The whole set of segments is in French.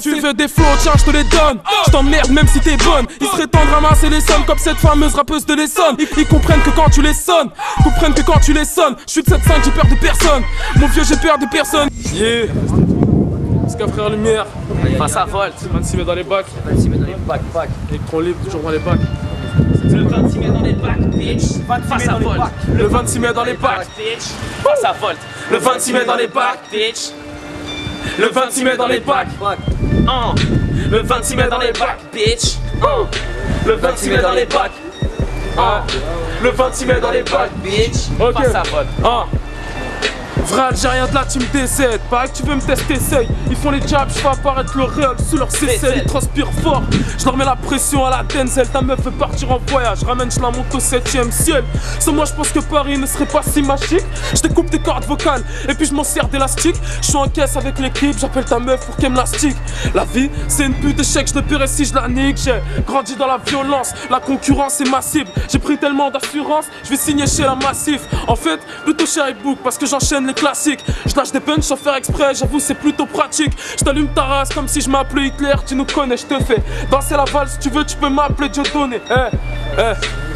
Tu veux des flots, tiens je te les donne. Je t'emmerde même si t'es bonne. Il serait temps de ramasser les sommes comme cette fameuse rappeuse de l'Essonne. Ils comprennent que quand tu les sonnes, je suis de 7-5, j'ai peur de personne. Mon vieux, j'ai peur de personne. Yeah. Jusqu'à frère Lumière. Face à Volt. 26 mètres dans les bacs. 26 mètres dans les bacs, Électron libre, toujours dans les bacs. Le 26 mètres dans les bacs, bitch. Face à Volt. Le 26 mètres dans les bacs, bitch. Face à Volt. Le 26 mètres dans les bacs, bitch. Le 26 mètres dans les bacs. Le 26 mètres dans les bacs, bitch. Le 26 mètres dans les bacs. Le 26 mètres dans les bacs, bitch. Ok. Face à Volt. Vrai Algérien de la team D7, pareil que tu veux me tester, essaye. Ils font les jabs, je fais apparaître le réel sous leur C7. Ils transpirent fort, je leur mets la pression à la Denzel. Ta meuf veut partir en voyage, ramène, je la monte au 7ème ciel. Sans moi je pense que Paris ne serait pas si magique. Je découpe tes cordes vocales et puis je m'en sers d'élastique. Je suis en caisse avec l'équipe, j'appelle ta meuf pour qu'elle me la stick. La vie c'est une pute d'échec, je te paierai si je la nique. J'ai grandi dans la violence, la concurrence est massive. J'ai pris tellement d'assurance, je vais signer chez la Massif. En fait, plutôt chez iBook parce que j'enchaîne les classiques. Je lâche des punchs sans faire exprès, j'avoue c'est plutôt pratique. Je t'allume ta race comme si je m'appelais Hitler, tu nous connais, je te fais danser la valse, si tu veux tu peux m'appeler Dieudonné.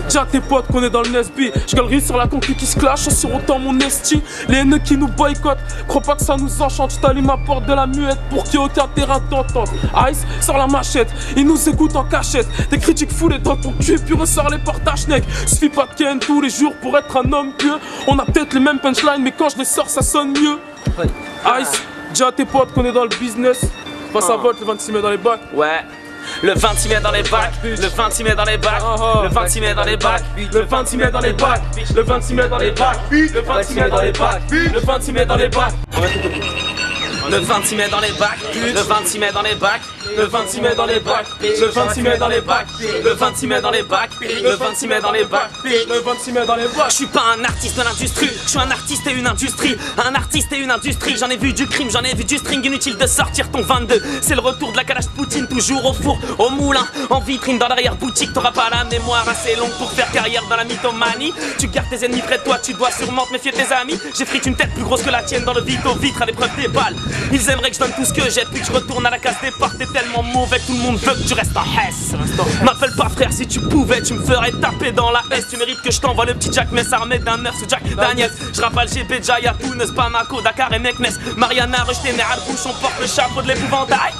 Dis à tes potes qu'on est dans le Nesby. Je galerie sur la concu qui se clash, sur autant mon esti. Les haineux qui nous boycottent, crois pas que ça nous enchante. Je t'allume ma porte de la muette pour qu'il y ait aucun terrain d'entente. Ice sort la machette, ils nous écoutent en cachette. Des critiques foulées dans ton cul puis ressort les portages neck. Suffit pas de ken tous les jours pour être un homme pieux. On a peut-être les mêmes punchlines mais quand je les sors ça sonne mieux. Ice, dis à tes potes qu'on est dans le business. Face à Volt, le 26 mètres dans les bacs. Ouais. Le 26 mètres dans les bacs, le 26 mètres dans les bacs, le 26 mètres dans les bacs, le 26 mètres dans les bacs, le 26 mètres dans les bacs, le 26 mètres dans les bacs, le 26 mètres dans les bacs. Le 26 mètres dans les bacs, le 26 mètres dans les bacs, le 26 mètres dans les bacs, le 26 mètres dans les bacs, le 26 mètres dans les bacs, le 26 mètres dans les bacs, le 26 mètres dans les bacs. Je suis pas un artiste de l'industrie, je suis un artiste et une industrie. Un artiste et une industrie, j'en ai vu du crime, j'en ai vu du string. Inutile de sortir ton 22, c'est le retour de la calage Poutine. Toujours au four, au moulin, en vitrine dans l'arrière-boutique. T'auras pas la mémoire assez longue pour faire carrière dans la mythomanie. Tu gardes tes ennemis près de toi, tu dois sûrement te méfier de tes amis. J'ai frite une tête plus grosse que la tienne dans le vito-vitre à l'épreuve des balles. Ils aimeraient que je donne tout ce que j'ai, puis que je retourne à la case départ. T'es tellement mauvais que tout le monde veut que tu restes en Hesse. M'appelle pas frère, si tu pouvais, tu me ferais taper dans la S. Tu mérites que je t'envoie le petit Jack Mess armé d'un neuf sous Jack Daniels. Je rappelle GB, Jaya, Tunis, Bamako, Dakar et Meknes. Mariana, rejeté, mais à la bouche, on porte le chapeau de l'épouvantail.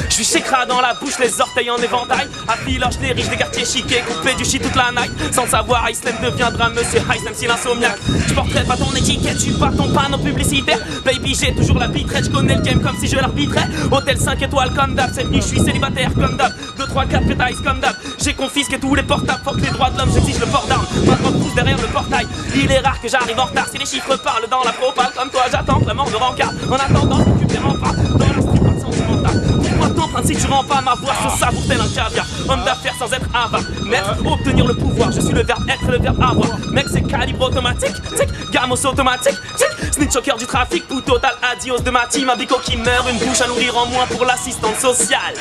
Je suis chécra dans la bouche, les orteils en éventail. À Piloche, les riches des quartiers chiqués, coupé du shit toute la night. Sans savoir, Iceland deviendra monsieur Ice, même si l'insomniaque. Je porterai pas ton étiquette, je suis pas ton panneau publicitaire. Baby, j'ai toujours la bitrette, je connais le game comme si je l'arbitrais. Hôtel 5 étoiles comme d'hab, cette nuit je suis célibataire comme d'hab. 2, 3, 4 pétailles comme d'hab. J'ai confisqué tous les portables, fuck les droits de l'homme, j'exige le port d'armes. Pas de pousse derrière le portail. Il est rare que j'arrive en retard, si les chiffres parlent dans la propale. Comme toi, j'attends que la mort me rencard. En attendant, je m'occupe des remparts dans la street pas sentimentale. Pourquoi t'empruntes si tu rends pas ma voix se savoure tel un caviar. Homme d'affaires sans être avare. Maître, obtenir le pouvoir, je suis le verbe être, le verbe avoir. Mec, c'est calibre automatique, tic, gamos automatique, tic. Snitch au cœur du trafic, ou total adios de ma team. Un bico qui meurt, une bouche à nourrir en moins pour l'assistante sociale.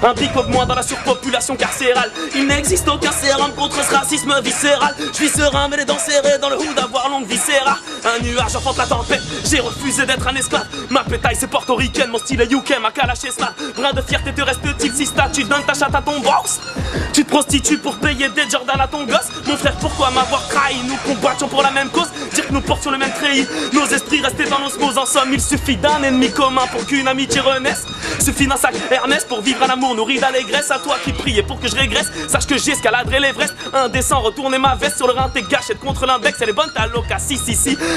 Un bico de moins dans la surpopulation carcérale. Il n'existe aucun sérum contre ce racisme viscéral. Je vis serein mais les dents serrées dans le hood avoir longue viscéra. Un nuage enfante la tempête, j'ai refusé d'être un esclave. Ma pétaille c'est portoricaine, mon style est UK, ma calache est slave. Brin de fierté te reste-t-il si tu donnes ta chatte à ton boss? Tu te prostitues pour payer des Jordan à ton gosse. Mon frère pourquoi m'avoir trahi? Nous combattions pour la même cause, dire que nous portions le même treillis. Nos esprits restaient dans l'osmose, en somme il suffit d'un ennemi commun pour qu'une amitié renaisse. Suffit d'un sac Hermès pour vivre un amour nourri d'allégresse. À toi qui priais pour que je régresse, sache que j'escaladerai l'Everest. Indécent, retourner ma veste sur le rein, t'es gâchette contre l'index. Elle est bonne ta loca, si.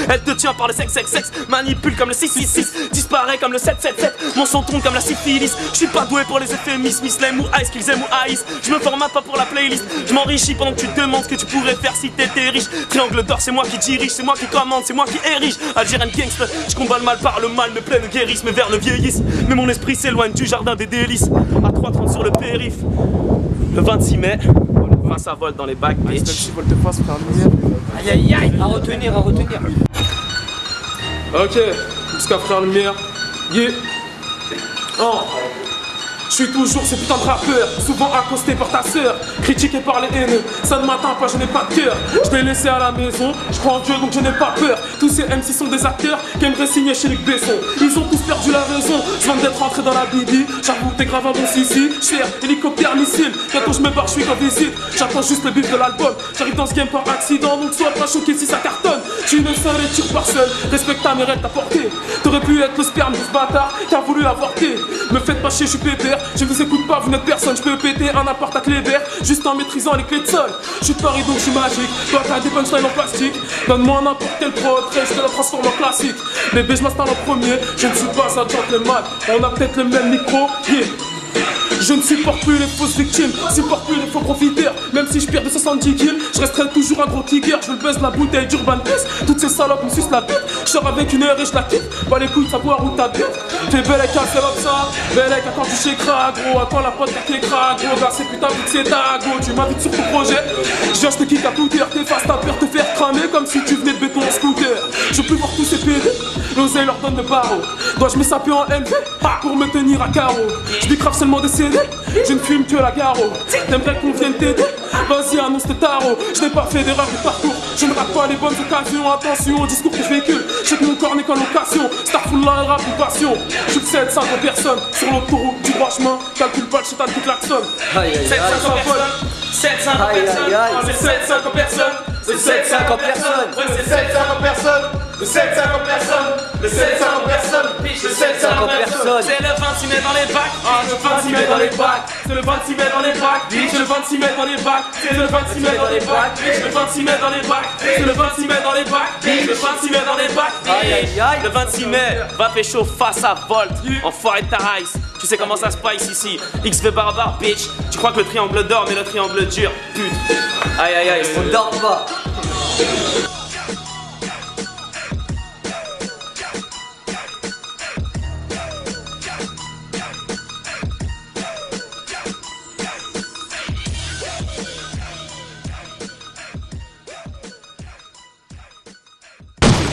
Elle te tient par le sexe, manipule comme le 666, disparaît comme le 777. Mon son tourne comme la syphilis. Je suis pas doué pour les euphémismes, Islam ou Ice, qu'ils aiment ou haïssent. Je me formate pas pour la playlist, je m'enrichis pendant que tu te demandes ce que tu pourrais faire si t'étais riche. Triangle d'or, c'est moi qui dirige, c'est moi qui commande, c'est moi qui érige. Algérien gangster, je combat le mal par le mal, me plaît, ne guérisse, mais vers le vieillisse. Mais mon esprit s'éloigne du jardin des délices. À 3,30 sur le périph', le 26 mai, face à Volt dans les bacs, bitch. Aïe aïe aïe, à retenir. Ok, jusqu'à frère Lumière. Yeah. Je suis toujours ce putain de rappeur, souvent accosté par ta sœur, critiqué par les haineux. Ça ne m'atteint pas, je n'ai pas de cœur. Je l'ai laissé à la maison, je crois en Dieu donc je n'ai pas peur. Tous ces MC sont des acteurs qui aimeraient signer chez Luc Besson. Ils ont tous perdu la raison, je viens d'être rentré dans la Bibi. J'avoue t'es grave un bon sissi, cher, hélicoptère, missile. Bientôt je me barre, je suis qu'en visite. J'attends juste le bif de l'album. J'arrive dans ce game par accident, donc sois pas choqué si ça cartonne. Tu es seul et tire par seul, respecte ta mère, elle t'a porté. T'aurais pu être le sperme de ce bâtard qui a voulu avorter. Me faites pas chier, je suis pépère, je vous écoute pas, vous n'êtes personne. Je peux péter un appart à clé vert, juste en maîtrisant les clés de sol. Je suis de Paris donc je suis magique, toi t'as des punchlines en plastique. Donne-moi n'importe quel prod, je te la transforme en classique. Bébé je m'installe en premier, je ne suis pas un gentleman. On a peut-être le même micro, yeah. Je ne supporte plus les fausses victimes, supporte plus les faux profiteurs. Même si je perds de 70 kills, je resterai toujours un gros kicker. Je me baisse la bouteille d'Urban Plus, toutes ces salopes me sucent la bite. Je sors avec une heure et je la quitte, pas les couilles de savoir où t'habites. T'es belle avec un seul ça, belle avec quand tu chez crack, gros. Attends la pote qui est crack, gros. Gars c'est putain vu que c'est ta go, tu m'invites sur ton projet. Je te kick à toute heure, t'effaces ta peur, te faire cramer comme si tu venais de béton en scooter. Je veux plus voir tous ces PD, l'oseille leur donne de barreaux. Dois-je me saper en MV pour me tenir à carreau? Je bicrave seulement des CD, je ne fume que la garo. T'aimerais qu'on vienne t'aider? Vas-y annonce tes tarots. Je n'ai pas fait d'erreur de parcours, je ne rate pas les bonnes occasions. Attention au discours que je véhicule, je sais que mon corps n'est qu'en location. Starfullah et rap ou passion. Je succède 50 personnes sur l'autoroute du droit chemin. Calcule pas le chétan qui klaxonne. 750 personnes, 750 personnes, 750 personnes, 750 personnes, 750 personnes, 750 personnes, 750 personnes, 750 personnes. C'est le 26 mai dans les bacs, le 26 mai dans les bacs, c'est le 26 mai dans les bacs, c'est le 26 mai dans les bacs, c'est le 26 mai dans les bacs, c'est le 26 mai dans les bacs, c'est le 26 mai dans les bacs, le 26 mai dans les bacs. Le 26 mai, va pécho face à Volt, enfoiré de ta race. Tu sais comment ça se passe ici, XV barbare bitch. Tu crois que le triangle dort mais le triangle dur, pute. Aïe aïe aïe, on dort pas.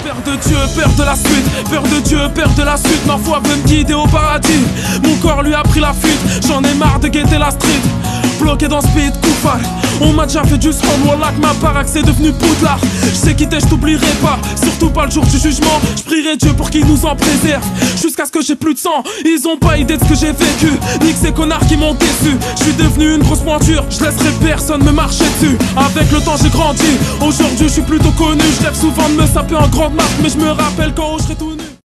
Peur de Dieu, peur de la suite, peur de Dieu, peur de la suite. Ma foi veut me guider au paradis, mon corps lui a pris la fuite. J'en ai marre de guetter la street, bloqué dans Speed, Koufal. On m'a déjà fait du spawn, wallah que ma baraque c'est devenu Poudlard. Je sais quitter, je t'oublierai pas, surtout pas le jour du jugement. Je prierai Dieu pour qu'il nous en préserve, jusqu'à ce que j'ai plus de sang. Ils ont pas idée de ce que j'ai vécu, ni que ces connards qui m'ont déçu. Je suis devenu une grosse pointure, je laisserai personne me marcher dessus. Avec le temps j'ai grandi, aujourd'hui je suis plutôt connu. Je rêve souvent de me saper en grande marque, mais je me rappelle quand je serai tout nu.